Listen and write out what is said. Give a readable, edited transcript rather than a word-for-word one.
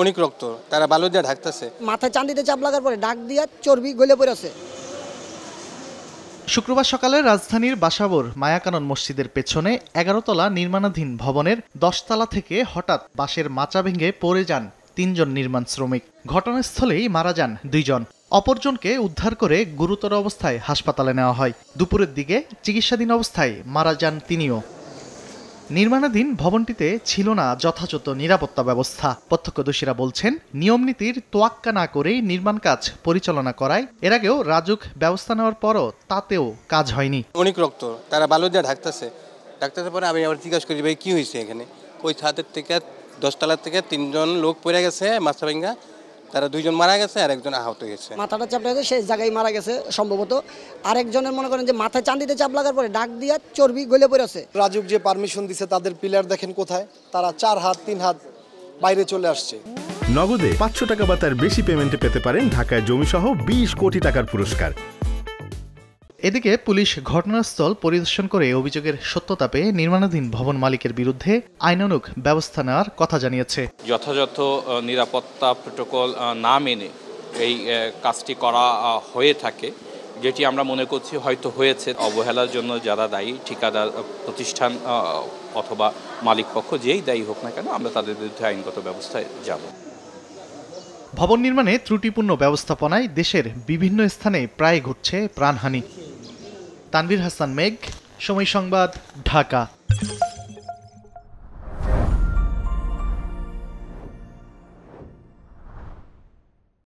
অনেক রক্ত, তারা বালু দিয়ে ঢাকতেছে। মাথায় চান্দিতে চাপ লাগার পরে ডাক দিয়া চর্বি গলে পড়েছে। শুক্রবার সকালে রাজধানীর বাসাবোর মায়াকানন মসজিদের পেছনে ১১ তলা নির্মাণাধীন ভবনের ১০ তলা থেকে হঠাৎ বাঁশের মাচা ভেঙে পড়ে যান ৩ জন নির্মাণ শ্রমিক। ঘটনাস্থলেই মারা যান ২ জন। অপরজনকে উদ্ধার করে গুরুতর অবস্থায় হাসপাতালে নেওয়া হয়। দুপুরের দিকে চিকিৎসাধীন অবস্থায় মারা যান তিনিও। নির্মাণাধীন ভবনটিতে ছিল না যথাযথ নিরাপত্তা ব্যবস্থা। প্রত্যক্ষদর্শীরা বলছেন, নিয়মনীতির তোয়াক্কা না করেই নির্মাণ কাজ পরিচালনা করায় এর আগেও রাজুক ব্যবস্থা নেওয়ার পরও তাতেও কাজ হয়নি। অনেক রক্ত, তারা বালু দিয়ে ঢাকতেছে পরে আমি আবার জিজ্ঞাসা করি, ভাই কি হয়েছে এখানে? ওই ছাদের থেকে 10 তলার থেকে 3 জন লোক পড়ে গেছে মাথা ভেঙা, তারা 2 জন মারা গেছে আর একজন আহত হয়েছে। মাথাটা চাপ লেগেছে, সেই জায়গায় মারা গেছে সম্ভবত। আরেকজনের মনে করেন যে মাথায় চান্দিতে চাপ লাগার পরে ডাক দিয়া চর্বি গলে পড়েছে। রাজুক যে পারমিশন দিছে তাদের পিলার দেখেন কোথায়, তারা 4 হাত 3 হাত বাইরে চলে আসছে। নগদে 500 টাকা বা তার বেশি পেমেন্টে পেতে পারেন ঢাকায় জমিসহ 20 কোটি টাকার পুরস্কার। এদিকে পুলিশ ঘটনাস্থল পরিদর্শন করে অভিযোগের সত্যতা পেয়ে নির্মাণাধীন ভবন মালিকের বিরুদ্ধে আইনানুগ ব্যবস্থা নেওয়ার কথা জানিয়েছে। যথাযথ নিরাপত্তা প্রোটোকল না মেনে এই কাজটি করা হয়ে থাকে, যেটি আমরা মনে করছি হয়তো হয়েছে। অবহেলার জন্য যারা দায়ী, ঠিকাদার প্রতিষ্ঠান অথবা মালিক পক্ষ যেই দায়ী হোক না কেন, আমরা তাদের বিরুদ্ধে আইনগত ব্যবস্থায় যাব। ভবন নির্মাণে ত্রুটিপূর্ণ ব্যবস্থাপনায় দেশের বিভিন্ন স্থানে প্রায় ঘটছে প্রাণহানি। তানভীর হাসান মেঘ, সময় সংবাদ, ঢাকা।